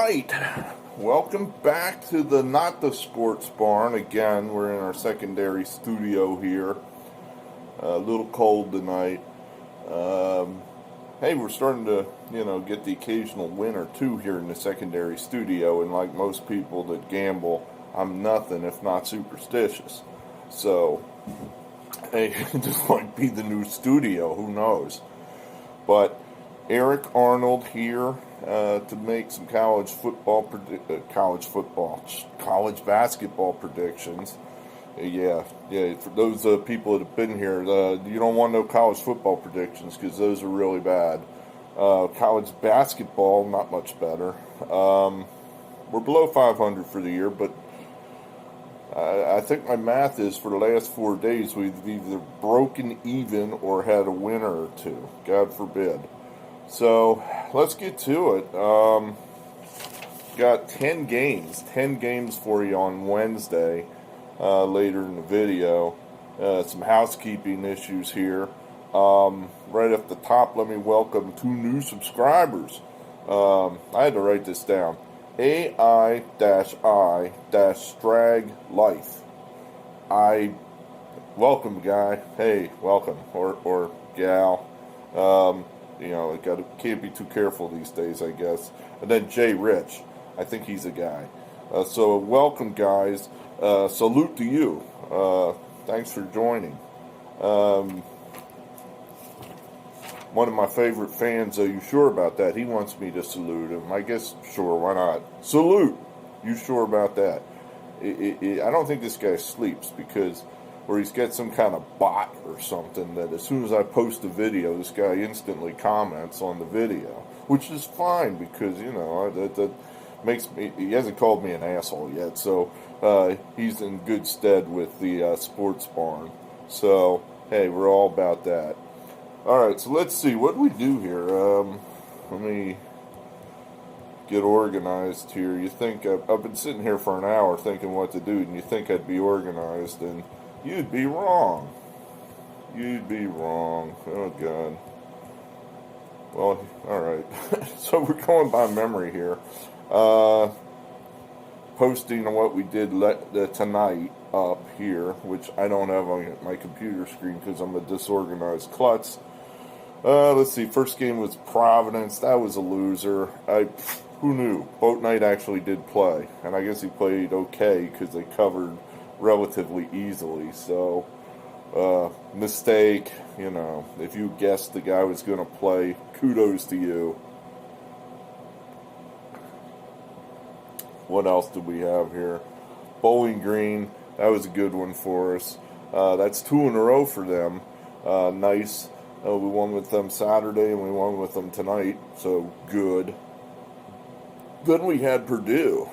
right, welcome back to the Not the Sports Barn. Again, we're in our secondary studio here. A little cold tonight. Hey, we're starting to, get the occasional win or two here in the secondary studio, and like most people that gamble, I'm nothing if not superstitious. So, hey, this might be the new studio, who knows? But Eric Arnold here to make some college basketball predictions. Yeah. For those people that have been here, you don't want no college football predictions because those are really bad. College basketball, not much better. We're below 500 for the year, but I think my math is for the last 4 days we've either broken even or had a winner or two. God forbid. So let's get to it. Got 10 games for you on Wednesday. Later in the video. Some housekeeping issues here. Right at the top, let me welcome 2 new subscribers. I had to write this down. AI-I-Strag Life. Welcome, guy. Hey, welcome. Or gal. Can't be too careful these days, I guess. And then Jay Rich. I think he's a guy. So welcome, guys. Salute to you. Thanks for joining. One of my favorite fans, are you sure about that? He wants me to salute him. I guess, sure, why not? Salute! You sure about that? I don't think this guy sleeps because, or he's got some kind of bot or something that as soon as I post a video, this guy instantly comments on the video, which is fine because, that makes me, he hasn't called me an asshole yet, so he's in good stead with the sports barn. So, hey, we're all about that. Alright, so let's see, what do we do here? Let me get organized here. You think, I've been sitting here for an hour thinking what to do, and you think I'd be organized, and you'd be wrong. You'd be wrong. Oh, God. Well, alright. So we're going by memory here. Posting what we did tonight up here, which I don't have on my computer screen because I'm a disorganized klutz. Let's see, first game was Providence. That was a loser. Who knew? Boat Knight actually did play, and I guess he played okay because they covered relatively easily. So, mistake, if you guessed the guy was going to play, kudos to you. What else did we have here? Bowling Green, that was a good one for us. That's 2 in a row for them. Nice. We won with them Saturday and we won with them tonight, so good. Then we had Purdue.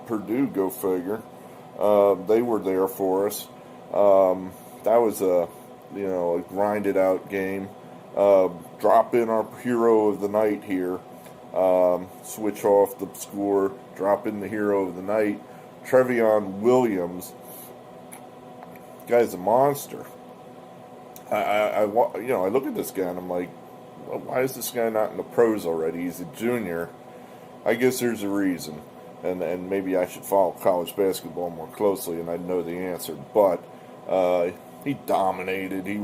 Purdue, go figure. They were there for us. That was a grinded out game. Drop in our hero of the night here. Switch off the score, drop in the hero of the night, Trevion Williams. Guy's a monster. I look at this guy and I'm like, well, why is this guy not in the pros already? He's a junior. I guess there's a reason, and maybe I should follow college basketball more closely and I'd know the answer. But he dominated. He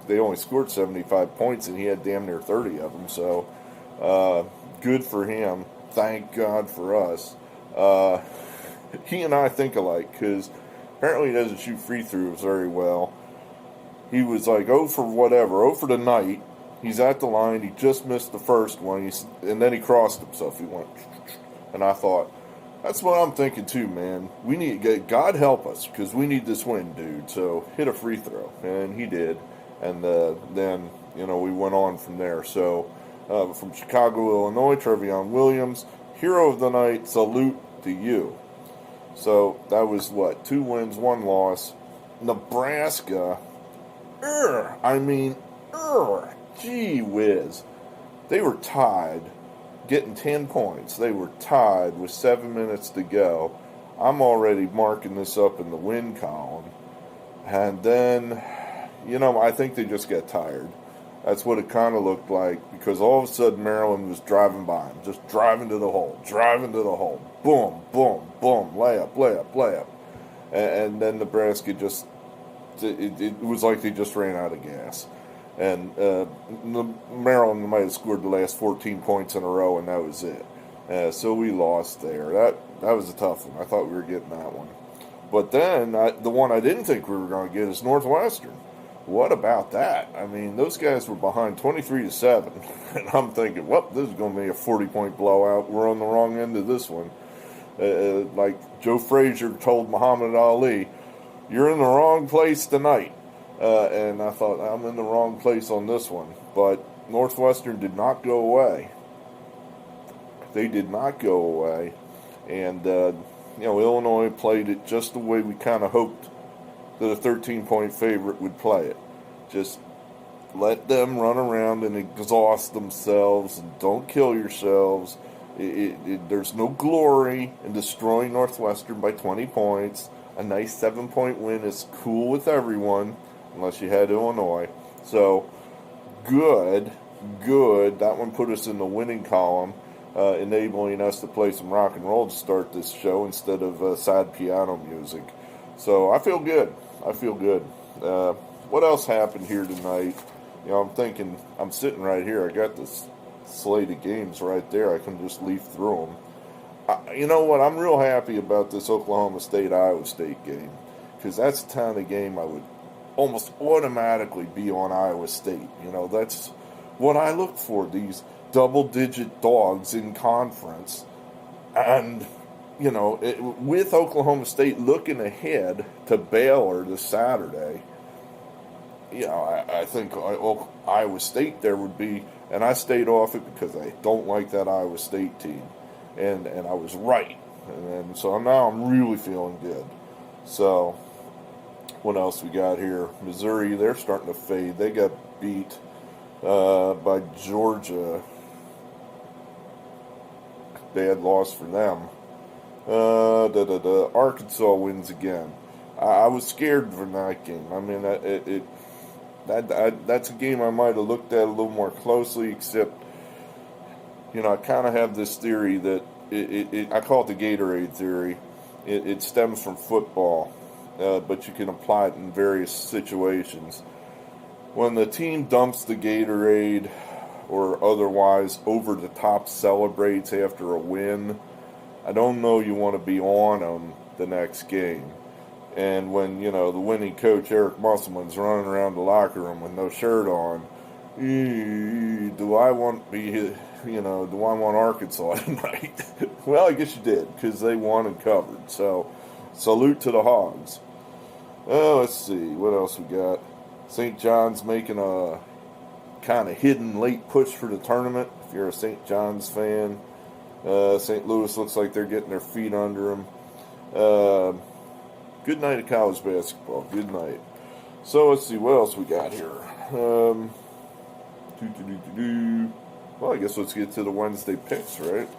they only scored 75 points and he had damn near 30 of them. So. Good for him. Thank God for us. He and I think alike because apparently he doesn't shoot free throws very well. He was like 0 for whatever, 0 for the night. He's at the line. He just missed the first one. And then he crossed himself. He went, and I thought, that's what I'm thinking too, man. We need God help us because we need this win, dude. So hit a free throw, and he did. And then we went on from there. So. From Chicago, Illinois, Trevion Williams, hero of the night, salute to you. So that was 2 wins, 1 loss. Nebraska, gee whiz. They were tied, getting 10 points. They were tied with 7 minutes to go. I'm already marking this up in the win column. And then, I think they just got tired. That's what it kind of looked like, because all of a sudden Maryland was driving by him, just driving to the hole, boom, boom, boom, layup, layup, layup. And then Nebraska just, it was like they just ran out of gas. And Maryland might have scored the last 14 points in a row, and that was it. So we lost there. That was a tough one. I thought we were getting that one. But then the one I didn't think we were going to get is Northwestern. What about that? I mean, those guys were behind 23-7, and I'm thinking, well, this is going to be a 40-point blowout. We're on the wrong end of this one. Like Joe Frazier told Muhammad Ali, you're in the wrong place tonight. And I thought, I'm in the wrong place on this one. But Northwestern did not go away. They did not go away. And, Illinois played it just the way we kind of hoped that a 13-point favorite would play it. Just let them run around and exhaust themselves and don't kill yourselves. There's no glory in destroying Northwestern by 20 points. A nice 7-point win is cool with everyone, unless you had Illinois. So, good. That one put us in the winning column, enabling us to play some rock and roll to start this show instead of sad piano music. So, I feel good. What else happened here tonight? I'm thinking, I'm sitting right here. I got this slate of games right there. I can just leaf through them. You know what? I'm real happy about this Oklahoma State-Iowa State game, because that's the kind of game I would almost automatically be on Iowa State. That's what I look for, these double-digit dogs in conference. And, with Oklahoma State looking ahead to Baylor this Saturday, I think Iowa State there would be, and I stayed off it because I don't like that Iowa State team. And I was right. And so now I'm really feeling good. So, what else we got here? Missouri, they're starting to fade. They got beat by Georgia. Bad loss for them. Arkansas wins again. I was scared from that game. I mean, that's a game I might have looked at a little more closely, except, I kind of have this theory that I call it the Gatorade theory. It stems from football, but you can apply it in various situations. When the team dumps the Gatorade or otherwise over the top celebrates after a win, I don't know you want to be on them the next game. And when, the winning coach, Eric Musselman's running around the locker room with no shirt on, do I want Arkansas tonight? Well, I guess you did, because they won and covered. So, salute to the Hogs. Let's see, what else we got? St. John's making a kind of hidden late push for the tournament. If you're a St. John's fan, St. Louis looks like they're getting their feet under them. Good night of college basketball. Good night. So let's see what else we got here. Well, I guess let's get to the Wednesday picks, right?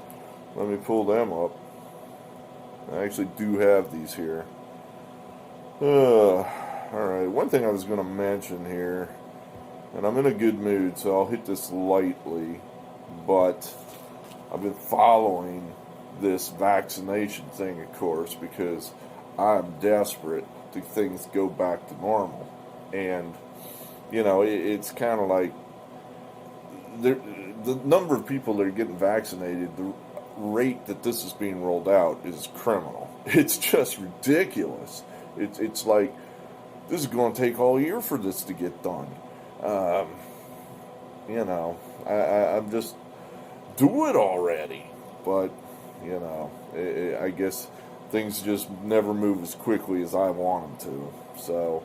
Let me pull them up. I actually do have these here. All right. One thing I was going to mention here, and I'm in a good mood, so I'll hit this lightly, but I've been following this vaccination thing, of course, because I'm desperate to things go back to normal. And, it's kind of like the number of people that are getting vaccinated, the rate that this is being rolled out is criminal. It's just ridiculous. It's like, this is going to take all year for this to get done. I'm just, do it already. But, I guess things just never move as quickly as I want them to. So,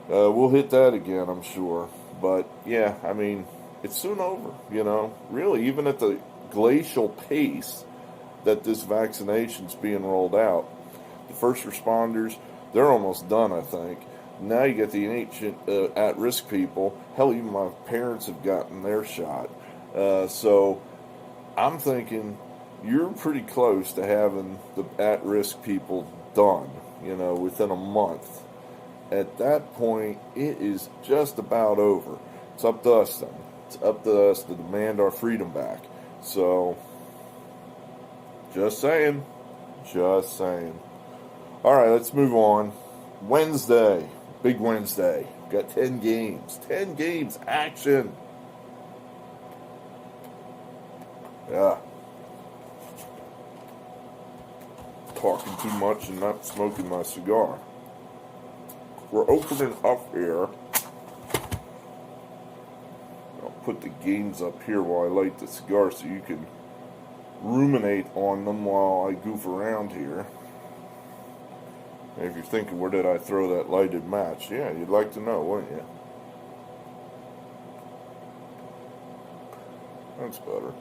we'll hit that again, I'm sure. But, yeah, I mean, it's soon over, Really, even at the glacial pace that this vaccination's being rolled out, the first responders, they're almost done, I think. Now you get the ancient at-risk people. Hell, even my parents have gotten their shot. So I'm thinking you're pretty close to having the at-risk people done, within a month. At that point, it is just about over. It's up to us then. It's up to us to demand our freedom back. So, just saying. Just saying. Alright, let's move on. Wednesday. Big Wednesday. Got 10 games. 10 games. Action. Yeah. Talking too much and not smoking my cigar. We're opening up here. I'll put the games up here while I light the cigar so you can ruminate on them while I goof around here. And if you're thinking, where did I throw that lighted match? Yeah, you'd like to know, wouldn't you? That's better.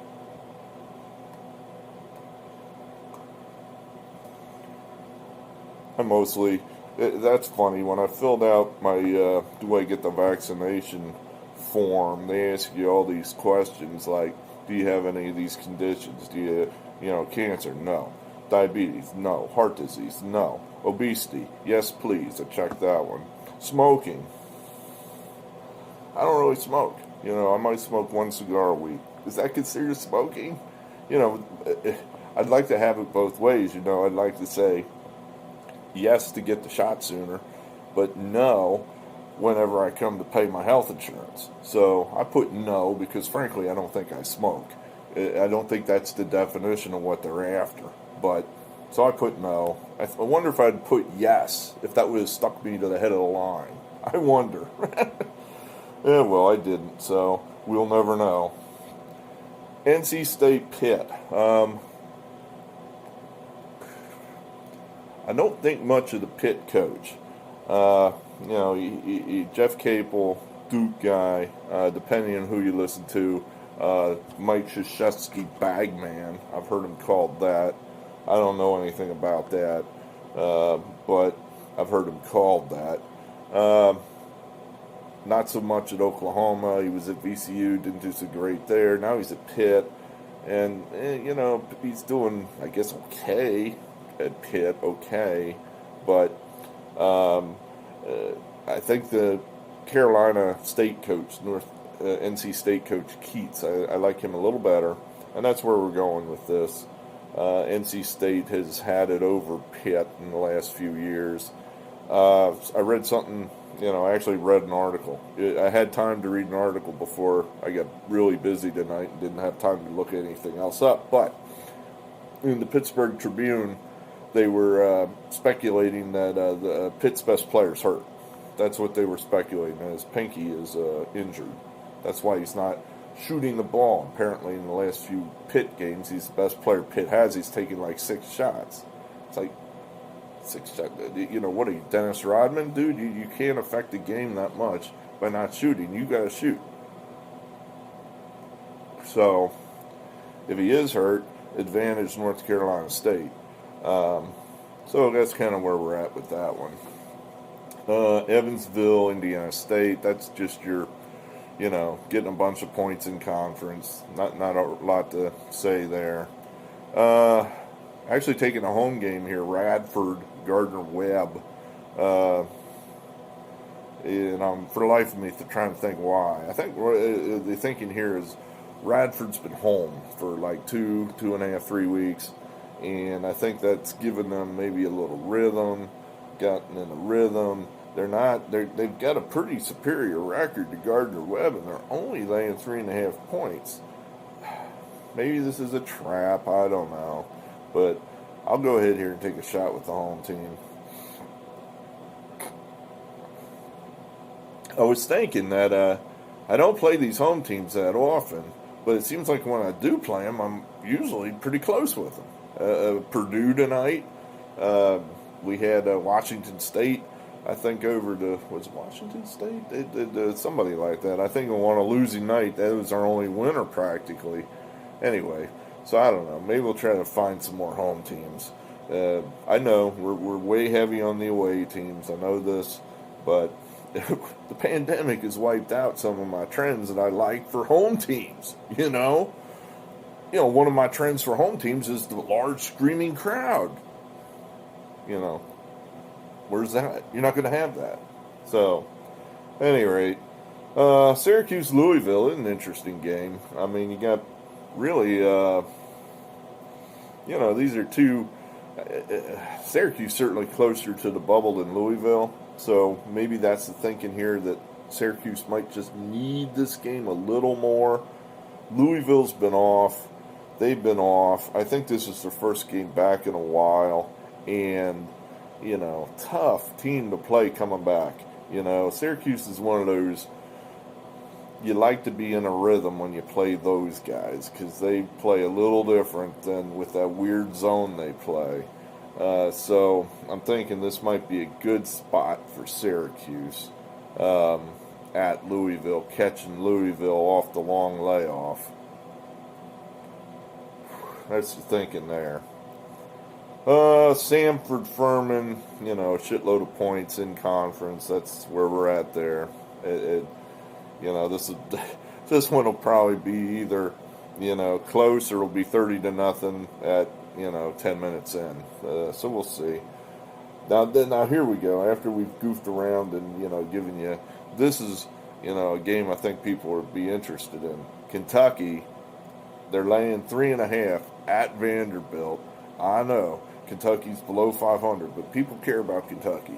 I mostly, that's funny, when I filled out my do I get the vaccination form, they ask you all these questions like, do you have any of these conditions? Do you, cancer? No. Diabetes? No. Heart disease? No. Obesity? Yes, please. I checked that one. Smoking? I don't really smoke. I might smoke one cigar a week. Is that considered smoking? I'd like to have it both ways. I'd like to say yes to get the shot sooner, but no whenever I come to pay my health insurance. So I put no because, frankly, I don't think I smoke. I don't think that's the definition of what they're after. But so I put no. I wonder if I'd put yes, if that would have stuck me to the head of the line. I wonder. Yeah, well, I didn't, so we'll never know. NC State Pitt. I don't think much of the Pitt coach. Jeff Capel, Duke guy, depending on who you listen to. Mike Krzyzewski, Bagman. I've heard him called that. I don't know anything about that, but I've heard him called that. Not so much at Oklahoma. He was at VCU, didn't do so great there. Now he's at Pitt, and he's doing, I guess, okay at Pitt, okay, but I think the Carolina State coach, NC State coach Keats, I like him a little better, and that's where we're going with this. NC State has had it over Pitt in the last few years. I read something, I actually read an article. I had time to read an article before I got really busy tonight and didn't have time to look anything else up. But in the Pittsburgh Tribune, they were speculating that the Pitt's best player's hurt. That's what they were speculating. His pinky is injured. That's why he's not shooting the ball. Apparently, in the last few Pitt games, he's the best player Pitt has. He's taken like 6 shots. It's like 6 shots. What are you, Dennis Rodman? Dude, you can't affect the game that much by not shooting. You got to shoot. So, if he is hurt, advantage North Carolina State. So that's kind of where we're at with that one. Evansville, Indiana State, that's just your, getting a bunch of points in conference. Not a lot to say there. Actually taking a home game here, Radford, Gardner-Webb. And I'm, for the life of me, trying to think why. I think the thinking here is Radford's been home for like 2.5, 3 weeks. And I think that's given them maybe a little rhythm, gotten in a rhythm. They've got a pretty superior record to Gardner-Webb, and they're only laying 3.5 points. Maybe this is a trap, I don't know. But I'll go ahead here and take a shot with the home team. I was thinking that I don't play these home teams that often, but it seems like when I do play them, I'm usually pretty close with them. Purdue tonight. We had Washington State, I think, over to, was it Washington State? Somebody like that. I think on a losing night, that was our only winner practically. Anyway, so I don't know. Maybe we'll try to find some more home teams. I know we're way heavy on the away teams. I know this, but the pandemic has wiped out some of my trends that I like for home teams, one of my trends for home teams is the large screaming crowd. Where's that? You're not going to have that. So, at any rate, Syracuse Louisville is an interesting game. I mean, you got really, these are two. Syracuse certainly closer to the bubble than Louisville, so maybe that's the thinking here that Syracuse might just need this game a little more. Louisville's been off. They've been off. I think this is their first game back in a while, and tough team to play coming back. Syracuse is one of those. You like to be in a rhythm when you play those guys because they play a little different than with that weird zone they play. So I'm thinking this might be a good spot for Syracuse at Louisville, catching Louisville off the long layoff. That's the thinking there. Samford, FURMAN, a shitload of points in conference. That's where we're at there. This one will probably be either, close or it'll be 30-0 at, 10 minutes in. So we'll see. Now here we go. After we've goofed around and, given you, this is, a game I think people would be interested in. Kentucky, they're laying 3.5 at Vanderbilt. I know Kentucky's below 500, but people care about Kentucky.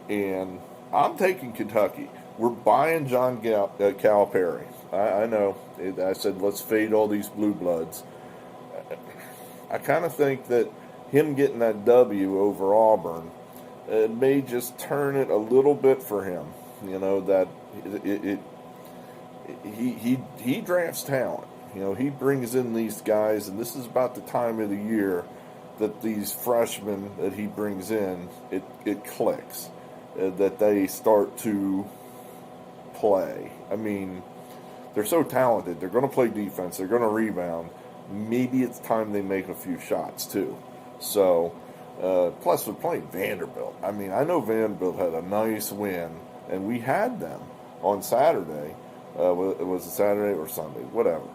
And I'm taking Kentucky. We're buying John Calipari. I know. I said, let's fade all these blue bloods. I kind of think that him getting that W over Auburn, it may just turn it a little bit for him. That he drafts talent. He brings in these guys, and this is about the time of the year that these freshmen that he brings in, it clicks. That they start to play. I mean, they're so talented. They're going to play defense. They're going to rebound. Maybe it's time they make a few shots, too. So, plus they're playing Vanderbilt. I mean, I know Vanderbilt had a nice win, and we had them on Saturday. Was it Saturday or Sunday? Whatever.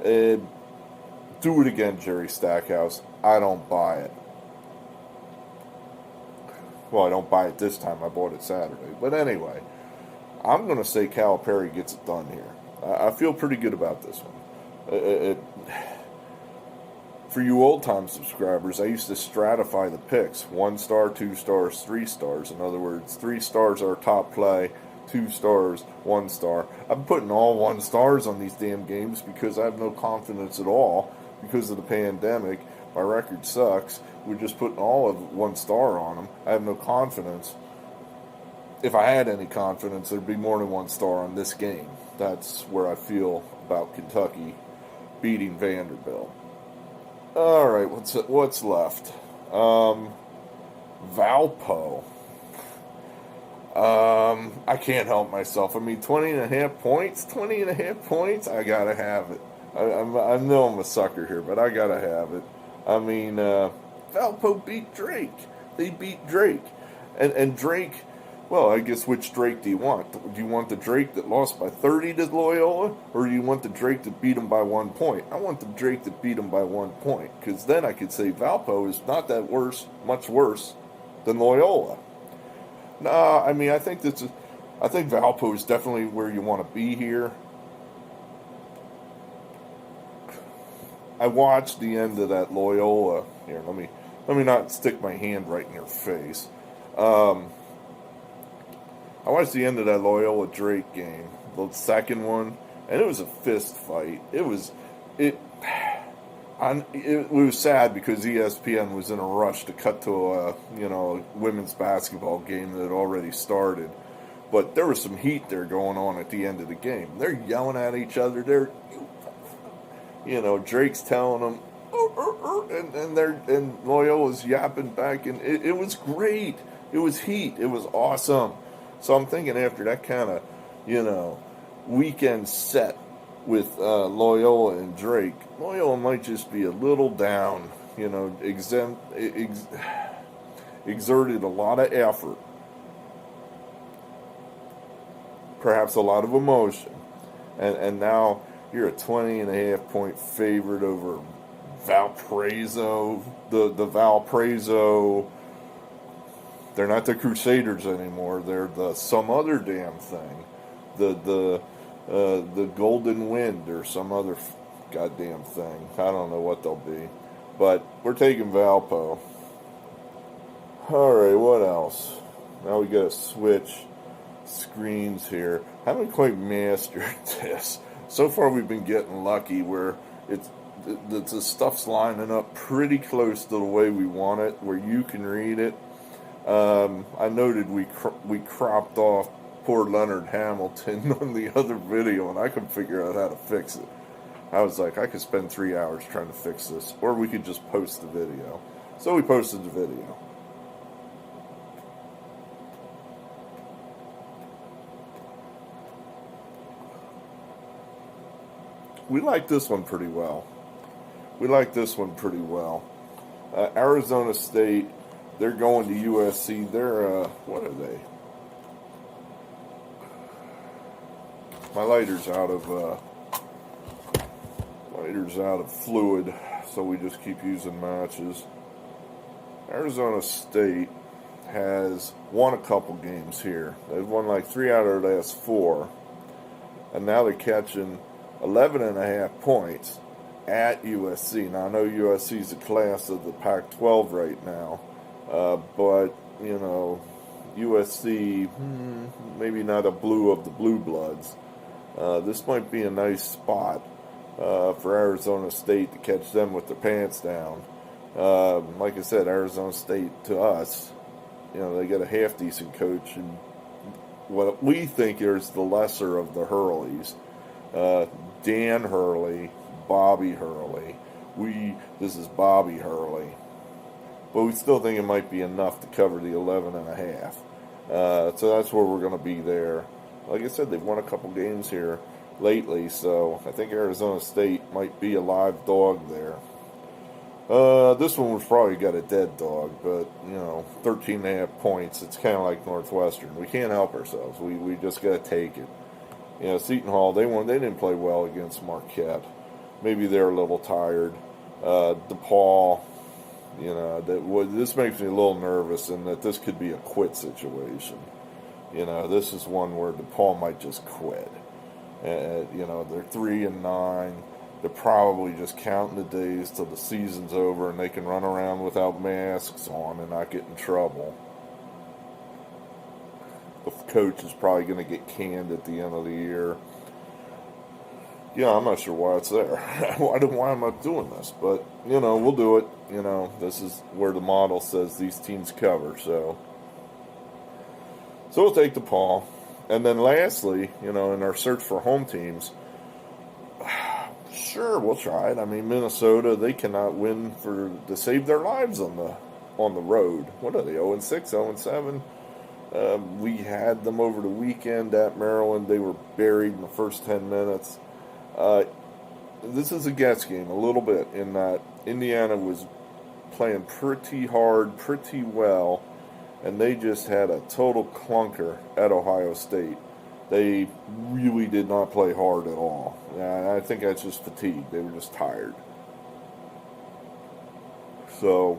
Do it again, Jerry Stackhouse. I don't buy it. Well, I don't buy it this time. I bought it Saturday. But anyway, I'm going to say Calipari gets it done here. I feel pretty good about this one. For you old-time subscribers, I used to stratify the picks. 1 star, 2 stars, 3 stars. In other words, 3 stars are top play, 2 stars, 1 star. I'm putting all 1 stars on these damn games because I have no confidence at all because of the pandemic. My record sucks. We're just putting all of 1 star on them. I have no confidence. If I had any confidence, there'd be more than 1 star on this game. That's where I feel about Kentucky beating Vanderbilt. All right, what's left? Valpo. I can't help myself. I mean, 20.5 points? 20.5 points? I gotta have it. I know I'm a sucker here, but I gotta have it. I mean, Valpo beat Drake. They beat Drake. And Drake, well, I guess which Drake do you want? Do you want the Drake that lost by 30 to Loyola? Or do you want the Drake that beat him by 1 point? I want the Drake that beat him by 1 point. Because then I could say Valpo is not that much worse than Loyola. Nah, I mean, I think Valpo is definitely where you want to be here. I watched the end of that Loyola. Here, let me not stick my hand right in your face. I watched the end of that Loyola Drake game, the second one, and it was a fist fight. It was sad because ESPN was in a rush to cut to a women's basketball game that had already started. But there was some heat there going on at the end of the game. They're yelling at each other. Drake's telling them, and Loyola's yapping back, and it was great. It was heat. It was awesome. So I'm thinking after that kind of, weekend set with Loyola and Drake, Loyola might just be a little down, exerted a lot of effort, perhaps a lot of emotion, and now you're a 20.5 point favorite over Valparaiso, the Valparaiso. They're not the Crusaders anymore. They're the some other damn thing. The the Golden Wind or some other goddamn thing. I don't know what they'll be. But we're taking Valpo. Alright, what else? Now we gotta switch screens here. Haven't quite mastered this. So far we've been getting lucky where the stuff's lining up pretty close to the way we want it, where you can read it. I noted we cropped off poor Leonard Hamilton on the other video, and I couldn't figure out how to fix it. I was like, I could spend 3 hours trying to fix this, or we could just post the video. So we posted the video. We like this one pretty well. Arizona State, they're going to USC. They're, what are they? My lighter's out of fluid, so we just keep using matches. Arizona State has won a couple games here. They've won like 3 out of their last 4, and now they're catching 11.5 points at USC. Now I know USC is a class of the Pac-12 right now, but you know, USC maybe not a blue of the blue bloods. This might be a nice spot for Arizona State to catch them with their pants down. Like I said, Arizona State to us, you know, they got a half decent coach, and what we think is the lesser of the Hurleys. Dan Hurley, Bobby Hurley. This is Bobby Hurley. But we still think it might be enough to cover the 11.5. So that's where we're going to be there. Like I said, they've won a couple games here lately, so I think Arizona State might be a live dog there. This one was probably got a dead dog, but, you know, 13.5 points. It's kind of like Northwestern. We can't help ourselves. We just got to take it. You know, Seton Hall, they didn't play well against Marquette. Maybe they're a little tired. DePaul, you know, this makes me a little nervous in that this could be a quit situation. You know, this is one where DePaul might just quit. You know, they're 3-9. They're probably just counting the days till the season's over and they can run around without masks on and not get in trouble. The coach is probably going to get canned at the end of the year. Yeah, I'm not sure why it's there. Why am I doing this? But, you know, we'll do it. You know, this is where the model says these teams cover. So we'll take DePaul. And then lastly, you know, in our search for home teams, sure, we'll try it. I mean, Minnesota, they cannot win to save their lives on the road. What are they, 0-6, 0-7? We had them over the weekend at Maryland. They were buried in the first 10 minutes. This is a guess game a little bit in that Indiana was playing pretty hard, pretty well, and they just had a total clunker at Ohio State. They really did not play hard at all. I think that's just fatigue. They were just tired. So,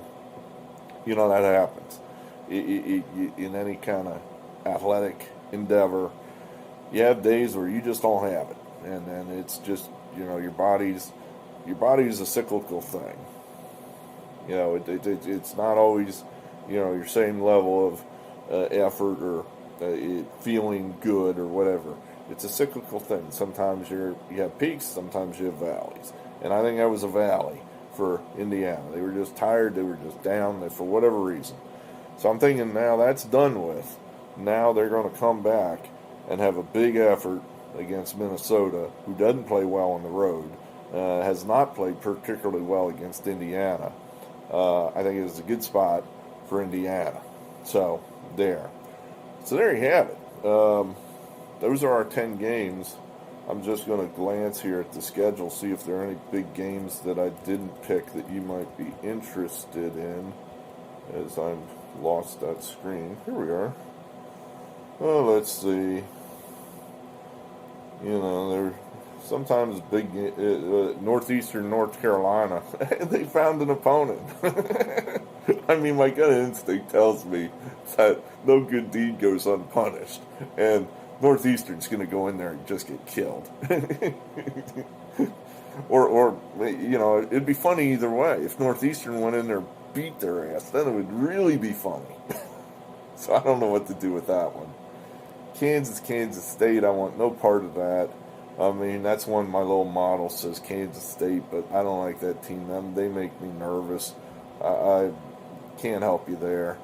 you know, that happens. In any kind of athletic endeavor, you have days where you just don't have it, and then it's just, you know, your body's a cyclical thing. You know, it's not always, you know, your same level of effort or feeling good or whatever. It's a cyclical thing. Sometimes you have peaks, sometimes you have valleys, and I think that was a valley for Indiana. They were just tired. They were just down for whatever reason. So I'm thinking now that's done with. Now they're going to come back and have a big effort against Minnesota, who doesn't play well on the road, has not played particularly well against Indiana. I think it is a good spot for Indiana. So there you have it. Those are our 10 games. I'm just going to glance here at the schedule, see if there are any big games that I didn't pick that you might be interested in, as I've lost that screen. Here we are. Oh, let's see. You know, there sometimes big Northeastern North Carolina. They found an opponent. I mean, my gut instinct tells me that no good deed goes unpunished, and Northeastern's going to go in there and just get killed. or it'd be funny either way. If Northeastern went in there and beat their ass, then it would really be funny. So I don't know what to do with that one. Kansas State, I want no part of that. I mean, that's one my little model says Kansas State, but I don't like that team. They make me nervous. I can't help you there.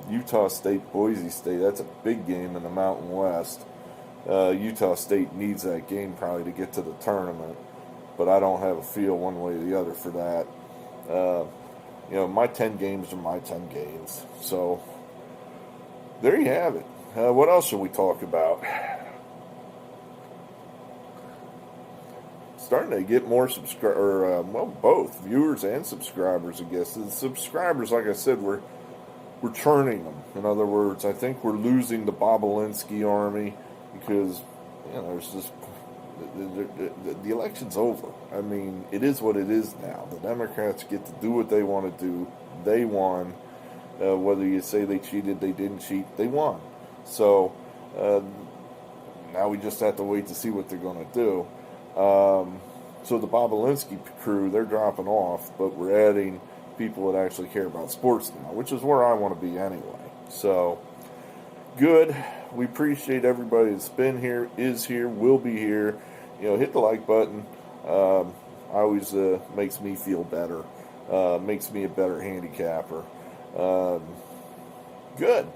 Utah State, Boise State, that's a big game in the Mountain West. Utah State needs that game probably to get to the tournament, but I don't have a feel one way or the other for that. My 10 games are my 10 games. So there you have it. What else should we talk about? Starting to get more both viewers and subscribers, I guess. The subscribers, like I said, we're turning them. In other words, I think we're losing the Bobulinski army because, there's just the election's over. I mean, it is what it is now. The Democrats get to do what they want to do. They won. Whether you say they cheated, they didn't cheat, they won. So now we just have to wait to see what they're going to do. So the Bobulinski crew, they're dropping off, but we're adding people that actually care about sports now, which is where I want to be anyway. So, good. We appreciate everybody that's been here, is here, will be here. Hit the like button. Always makes me feel better. Makes me a better handicapper. Good.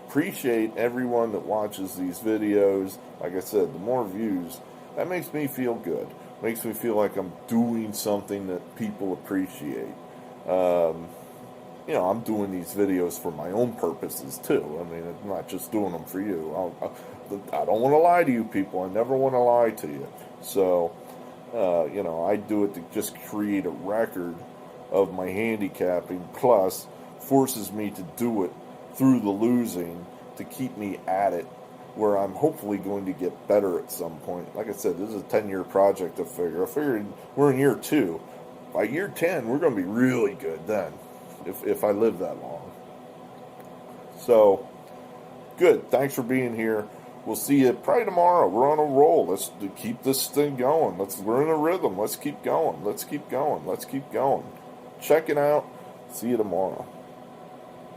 Appreciate everyone that watches these videos. Like I said, the more views, that makes me feel good. Makes me feel like I'm doing something that people appreciate. I'm doing these videos for my own purposes too. I mean, I'm not just doing them for you. I don't want to lie to you people. I never want to lie to you. So, I do it to just create a record of my handicapping, plus forces me to do it through the losing to keep me at it, where I'm hopefully going to get better at some point. Like I said, this is a 10-year project I figured we're in year 2. By year 10, we're going to be really good then, if I live that long. So, good. Thanks for being here. We'll see you probably tomorrow. We're on a roll. Let's keep this thing going. We're in a rhythm. Let's keep going. Let's keep going. Let's keep going. Check it out. See you tomorrow.